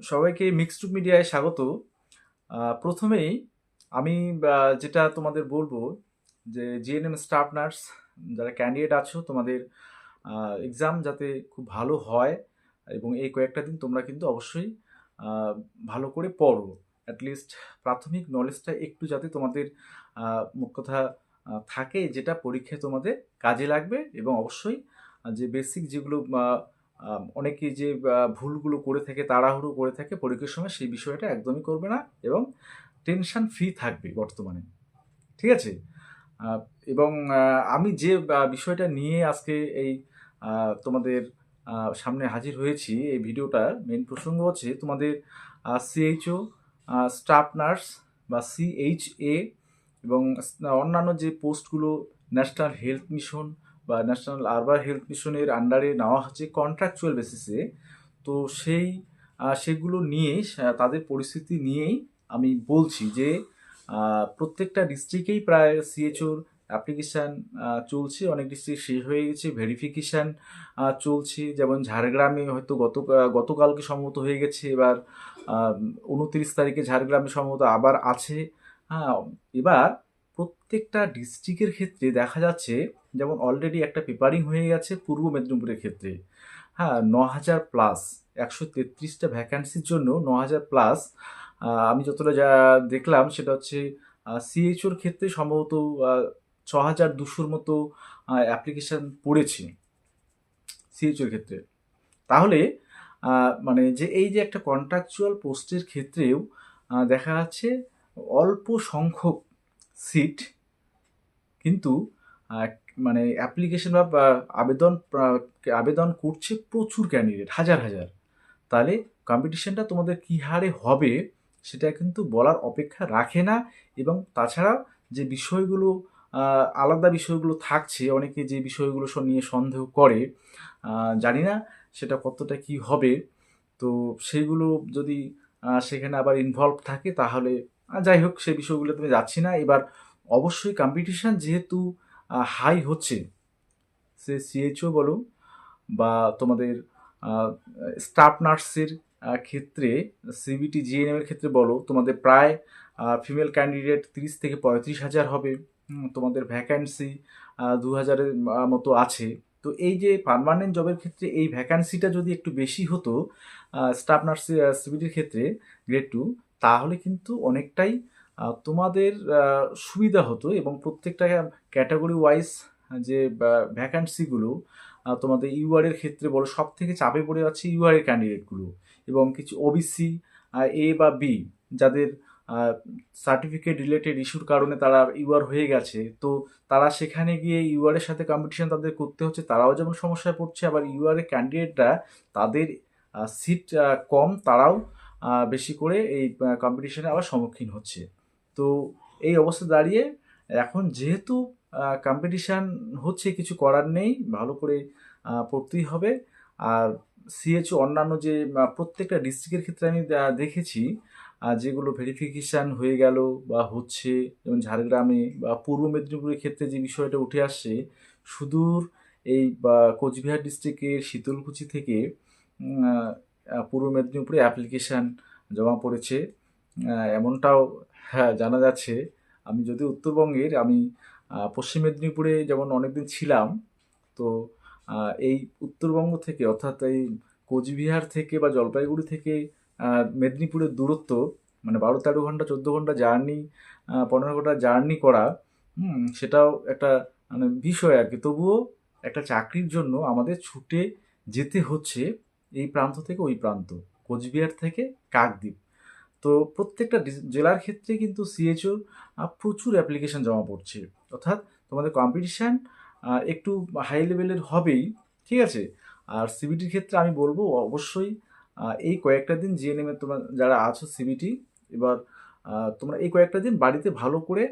সবাইকে মিক্সড মিডিয়ায় স্বাগত। প্রথমেই আমি যেটা তোমাদের বলবো যে জিএনএম স্টাফ নার্স যারা ক্যান্ডিডেট আছো, তোমাদের এক্সাম যাতে খুব ভালো হয় এবং এই কয়েকটা দিন তোমরা কিন্তু অবশ্যই আহ, ভালো করে পড়ো। অ্যাটলিস্ট প্রাথমিক নলেজটা একটু যাতে তোমাদের মোট কথা থাকে, যেটা পরীক্ষায় তোমাদের কাজে লাগবে। এবং অবশ্যই যে বেসিক যেগুলো অনেকে যে ভুলগুলো করে থাকে, তাড়াহুড়ো করে থাকে পরীক্ষার সময়, সেই বিষয়টা একদমই করবে না এবং টেনশন ফ্রি থাকবে বর্তমানে। ঠিক আছে? আহ, এবং আমি যে বিষয়টা নিয়ে আজকে এই তোমাদের সামনে হাজির হয়েছি, এই ভিডিওটার মেন প্রসঙ্গ হচ্ছে তোমাদের সিএইচও, স্টাফ নার্স বা সিএইচএ এবং অন্যান্য যে পোস্টগুলো ন্যাশনাল হেলথ মিশন বা ন্যাশনাল আরবান হেলথ মিশনের আন্ডারে নেওয়া হচ্ছে কন্ট্রাকচুয়াল বেসিসে। তো সেই সেগুলো নিয়েই তাদের পরিস্থিতি নিয়েই আমি বলছি যে প্রত্যেকটা ডিস্ট্রিক্টেই প্রায় সিএচওর অ্যাপ্লিকেশান চলছে। অনেক ডিস্ট্রিক্ট শেষ হয়ে গেছে, ভেরিফিকেশান চলছে। যেমন ঝাড়গ্রামে হয়তো গতকালকে সম্ভবত হয়ে গেছে, এবার 29 তারিখে ঝাড়গ্রামে সম্ভবত আবার আছে। হ্যাঁ, এবার প্রত্যেকটা ডিস্ট্রিক্টের ক্ষেত্রে দেখা যাচ্ছে, যেমন অলরেডি একটা পেপারিং হয়ে গেছে পূর্ব মেদিনীপুরের ক্ষেত্রে। হ্যাঁ, 9,000+, 133টা ভ্যাকান্সির জন্য 9,000+। আমি যতটা যা দেখলাম সেটা হচ্ছে সিএইচওর ক্ষেত্রে সম্ভবত 6,200-র মতো অ্যাপ্লিকেশান পড়েছে সিএইচওর ক্ষেত্রে। তাহলে মানে যে এই যে একটা কন্ট্রাকচুয়াল পোস্টের ক্ষেত্রেও দেখা যাচ্ছে অল্প সংখ্যক সিট, কিন্তু আহ, মানে অ্যাপ্লিকেশন বা আবেদন আবেদন করছে প্রচুর ক্যান্ডিডেট, হাজার হাজার। তাহলে কম্পিটিশনটা তোমাদের কী হারে হবে সেটা কিন্তু বলার অপেক্ষা রাখে না। এবং তাছাড়া যে বিষয়গুলো আলাদা বিষয়গুলো থাকছে, অনেকে যে বিষয়গুলো নিয়ে সন্দেহ করে, জানি না সেটা কতটা কি হবে। তো সেইগুলো যদি সেখানে আবার ইনভলভ থাকে তাহলে যাই হোক, সেই বিষয়গুলো তুমি যাচ্ছি না। এবার অবশ্যই কম্পিটিশান যেহেতু হাই হচ্ছে, সে সিএইচও বলো বা তোমাদের স্টাফ নার্সের ক্ষেত্রে, সিবিটি জিএনএম এর ক্ষেত্রে বলো, তোমাদের প্রায় ফিমেল ক্যান্ডিডেট 30 থেকে 35 হাজার হবে। তোমাদের ভ্যাকান্সি 2,000-এর মতো আছে। তো এই যে পার্মানেন্ট জবের ক্ষেত্রে এই ভ্যাকান্সিটা যদি একটু বেশি হতো স্টাফ নার্সের সিবিটির ক্ষেত্রে, গ্রেড 2, তাহলে কিন্তু অনেকটাই তোমাদের সুবিধা হতো। এবং প্রত্যেকটা ক্যাটাগরি ওয়াইজ যে ভ্যাকান্সিগুলো তোমাদের ইউআরের ক্ষেত্রে বলো, সব থেকে চাপে পড়ে যাচ্ছে ইউআরের ক্যান্ডিডেটগুলো। এবং কিছু ওবিসি এ বা বি, যাদের সার্টিফিকেট রিলেটেড ইস্যুর কারণে তারা ইউআর হয়ে গেছে, তো তারা সেখানে গিয়ে ইউআরের সাথে কম্পিটিশন তাদের করতে হচ্ছে, তারাও যেমন সমস্যায় পড়ছে। আবার ইউআরের ক্যান্ডিডেটরা, তাদের সিট কম, তারাও বেশি করে এই কম্পিটিশনে আবার সম্মুখীন হচ্ছে। তো এই অবস্থা দাঁড়িয়ে এখন যেহেতু কম্পিটিশান হচ্ছে, কিছু করার নেই, ভালো করে পড়তেই হবে। আর সিএচও অন্যান্য যে প্রত্যেকটা ডিস্ট্রিক্টের ক্ষেত্রে আমি দেখেছি যেগুলো ভেরিফিকেশান হয়ে গেল বা হচ্ছে, যেমন ঝাড়গ্রামে বা পূর্ব মেদিনীপুরের ক্ষেত্রে যে বিষয়টা উঠে আসছে, সুদূর এই কোচবিহার ডিস্ট্রিক্টের শীতলকুচি থেকে পূর্ব মেদিনীপুরে অ্যাপ্লিকেশান জমা পড়েছে, এমনটাও হ্যাঁ জানা যাচ্ছে। আমি যদি উত্তরবঙ্গের, আমি পশ্চিম মেদিনীপুরে যেমন অনেকদিন ছিলাম, তো এই উত্তরবঙ্গ থেকে, অর্থাৎ এই কোচবিহার থেকে বা জলপাইগুড়ি থেকে মেদিনীপুরের দূরত্ব মানে 12-13 ঘন্টা, 14 ঘন্টা জার্নি, 15 ঘন্টা জার্নি করা, সেটাও একটা মানে বিষয় আর কি। তবুও একটা চাকরির জন্য আমাদের ছুটে যেতে হচ্ছে এই প্রান্ত থেকে ওই প্রান্ত, কোচবিহার থেকে কাকদ্বীপ। তো প্রত্যেকটা জেলার ক্ষেত্রে কিন্তু সিএচওর প্রচুর অ্যাপ্লিকেশন জমা পড়ছে। অর্থাৎ তোমাদের কম্পিটিশান একটু হাই লেভেলের হবেই। ঠিক আছে? আর সিবিটির ক্ষেত্রে আমি বলবো অবশ্যই এই কয়েকটা দিন জিএনএম এর তোমরা যারা আছো সিবিটি, এবার তোমরা এই কয়েকটা দিন বাড়িতে ভালো করে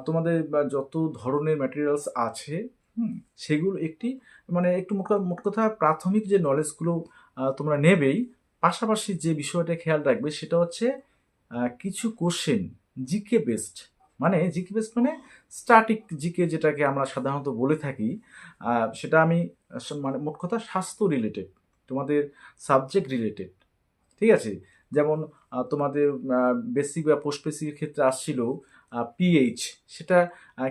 তোমাদের যত ধরনের ম্যাটেরিয়ালস আছে, হুম, সেগুলো মানে একটু মোট কথা প্রাথমিক যে নলেজগুলো তোমরা নেবেই। পাশাপাশি যে বিষয়টা খেয়াল রাখবে সেটা হচ্ছে কিছু কোশ্চেন জিকে বেসড। মানে জিকে বেসড মানে স্ট্যাটিক জিকে, যেটাকে আমরা সাধারণত বলে থাকি। সেটা আমি মানে মোট কথা স্বাস্থ্য রিলেটেড, তোমাদের সাবজেক্ট রিলেটেড। ঠিক আছে? যেমন তোমাদের বেসিক বা পোস্ট বেসিকের ক্ষেত্রে আসছিল পিএইচ, সেটা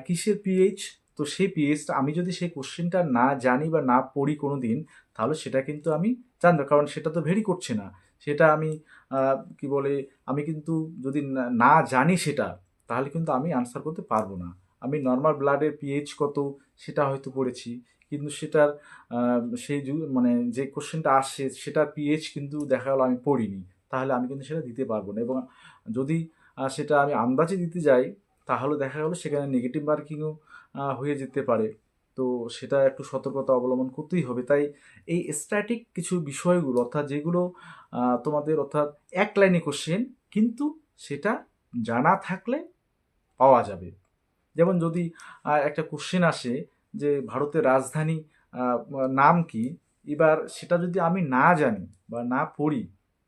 কিসের পিএইচ? তো সেই পিএইচটা আমি যদি সেই কোশ্চেনটা না জানি বা না পড়ি কোনো দিন, তাহলে সেটা কিন্তু আমি জানবো, কারণ সেটা তো ভেরি করছে না। সেটা আমি কি বলে, আমি কিন্তু যদি না জানি সেটা, তাহলে কিন্তু আমি আনসার করতে পারবো না। আমি নর্মাল ব্লাডের পিএইচ কত সেটা হয়তো পড়েছি, কিন্তু সেটার সেই মানে যে কোশ্চেনটা আসছে সেটার পিএইচ কিন্তু দেখা গেলো আমি পড়িনি, তাহলে আমি কিন্তু সেটা দিতে পারবো না। এবং যদি সেটা আমি আন্দাজে দিতে যাই, তাহলে দেখা গেলো সেখানে নেগেটিভ মার্কিংও হয়ে যেতে পারে। তো সেটা একটু সতর্কতা অবলম্বন করতেই হবে। তাই এই স্ট্যাটিক কিছু বিষয়গুলো, অর্থাৎ যেগুলো তোমাদের অর্থাৎ এক লাইনে কোশ্চেন, কিন্তু সেটা জানা থাকলে পাওয়া যাবে। যেমন যদি একটা কোশ্চেন আসে যে ভারতের রাজধানী নাম কি, এবার সেটা যদি আমি না জানি বা না পড়ি,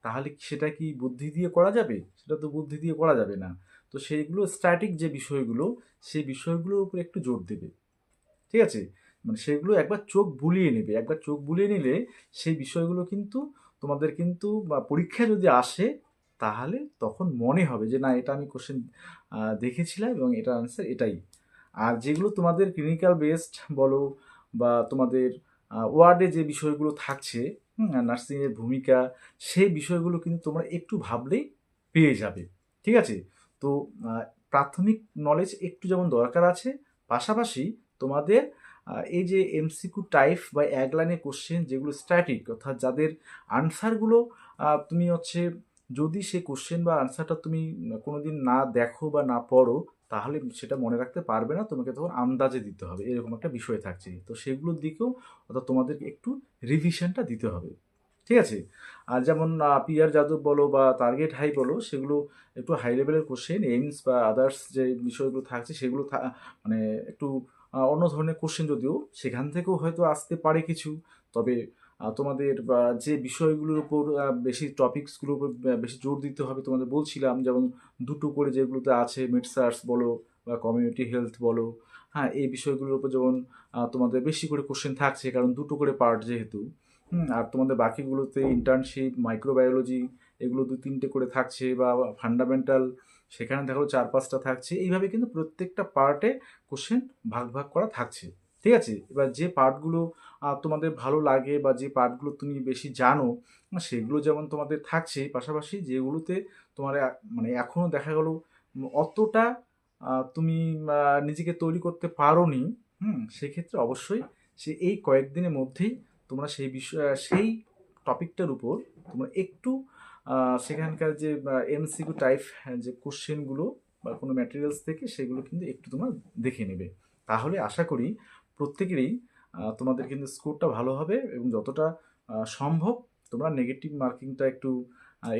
তাহলে সেটা কি বুদ্ধি দিয়ে করা যাবে? সেটা তো বুদ্ধি দিয়ে করা যাবে না। তো সেইগুলো স্ট্যাটিক যে বিষয়গুলো, সেই বিষয়গুলোর উপর একটু জোর দেবে। ঠিক আছে? মানে সেগুলো একবার চোখ বুলিয়ে নেবে। একবার চোখ বুলিয়ে নিলে সেই বিষয়গুলো কিন্তু তোমাদের কিন্তু বা পরীক্ষায় যদি আসে, তাহলে তখন মনে হবে যে না, এটা আমি কোশ্চেন দেখেছিলাম এবং এটার আনসার এটাই। আর যেগুলো তোমাদের ক্লিনিক্যাল বেসড বলো বা তোমাদের ওয়ার্ডে যে বিষয়গুলো থাকছে, নার্সিংয়ের ভূমিকা, সেই বিষয়গুলো কিন্তু তোমরা একটু ভাবলেই পেয়ে যাবে। ঠিক আছে? তো আহ, প্রাথমিক নলেজ একটু যেমন দরকার আছে, পাশাপাশি তোমাদের এই যে এমসিকিউ টাইপ বা এক লাইনের কোশ্চেন যেগুলো স্ট্যাটিক, অর্থাৎ যাদের আনসারগুলো তুমি হচ্ছে, যদি সেই কোশ্চেন বা আনসারটা তুমি কোনোদিন না দেখো বা না পড়ো, তাহলে সেটা মনে রাখতে পারবে না, তোমাকে তখন আন্দাজে দিতে হবে, এরকম একটা বিষয় থাকছে। তো সেগুলোর দিকেও অর্থাৎ তোমাদেরকে একটু রিভিশনটা দিতে হবে। ঠিক আছে? আর যেমন পিআর যাদব বলো বা টার্গেট হাই বলো, সেগুলো একটু হাই লেভেলের কোশ্চেন। এইমস বা আদার্স যে বিষয়গুলো থাকছে সেগুলো মানে একটু অন্য ধরনের কোশ্চেন, যদিও সেখান থেকেও হয়তো আসতে পারে কিছু। তবে তোমাদের যে বিষয়গুলোর উপর বেশি টপিকসগুলোর উপর বেশি জোর দিতে হবে, তোমাদের বলছিলাম যেমন দুটো করে যেগুলোতে আছে, মিড সার্চ বলো বা কমিউনিটি হেলথ বলো, হ্যাঁ, এই বিষয়গুলোর উপর যেমন তোমাদের বেশি করে কোশ্চেন থাকছে, কারণ দুটো করে পার্ট যেহেতু। আর তোমাদের বাকিগুলোতে ইন্টার্নশিপ, মাইক্রোবায়োলজি, এগুলো দু তিনটে করে থাকছে, বা ফান্ডামেন্টাল, সেখানে দেখো 4-5টা থাকছে। এইভাবে কিন্তু প্রত্যেকটা পার্টে কোশ্চেন ভাগ ভাগ করা থাকছে। ঠিক আছে? এবার যে পার্টগুলো তোমাদের ভালো লাগে বা যে পার্টগুলো তুমি বেশি জানো, সেগুলো যেমন তোমাদের থাকছে, পাশাপাশি যেগুলোতে তোমার মানে এখনও দেখা গেল অতটা তুমি নিজেকে তৈরি করতে পারোনি, সেক্ষেত্রে অবশ্যই এই কয়েকদিনের মধ্যেই তোমরা সেই বিষয়, সেই টপিকটার উপর তোমরা একটু সেখানকার যে এমসিকিউ টাইপ যে কোশ্চেনগুলো বা কোনো ম্যাটেরিয়ালস থেকে সেগুলো কিন্তু একটু তোমরা দেখে নেবে। তাহলে আশা করি প্রত্যেকেরই তোমাদের কিন্তু স্কোরটা ভালো হবে, এবং যতটা সম্ভব তোমরা নেগেটিভ মার্কিংটা একটু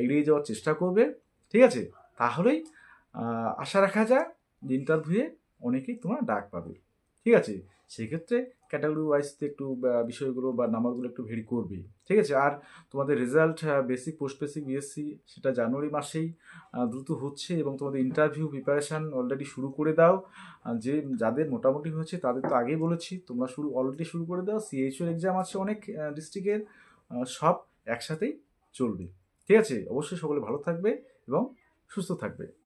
এড়িয়ে যাওয়ার চেষ্টা করবে। ঠিক আছে? তাহলেই আশা রাখা যায় যে ইন্টারভিউয়ে অনেকেই তোমরা ডাক পাবে। ঠিক আছে? সেক্ষেত্রে ক্যাটাগরি ওয়াইজতে একটু বিষয়গুলো বা নাম্বারগুলো একটু ভেরি করবে। ঠিক আছে? আর তোমাদের result basic, post basic, BSc, সেটা জানুয়ারি মাসেই দ্রুত হচ্ছে, এবং তোমাদের ইন্টারভিউ প্রিপারেশান অলরেডি শুরু করে দাও। যে যাদের মোটামুটি হয়েছে তাদের তো আগেই বলেছি, তোমরা অলরেডি শুরু করে দাও। সিএইচওর এক্সাম আছে অনেক ডিস্ট্রিক্টের, সব একসাথেই চলবে। ঠিক আছে? অবশ্যই সকলে ভালো থাকবে এবং সুস্থ থাকবে।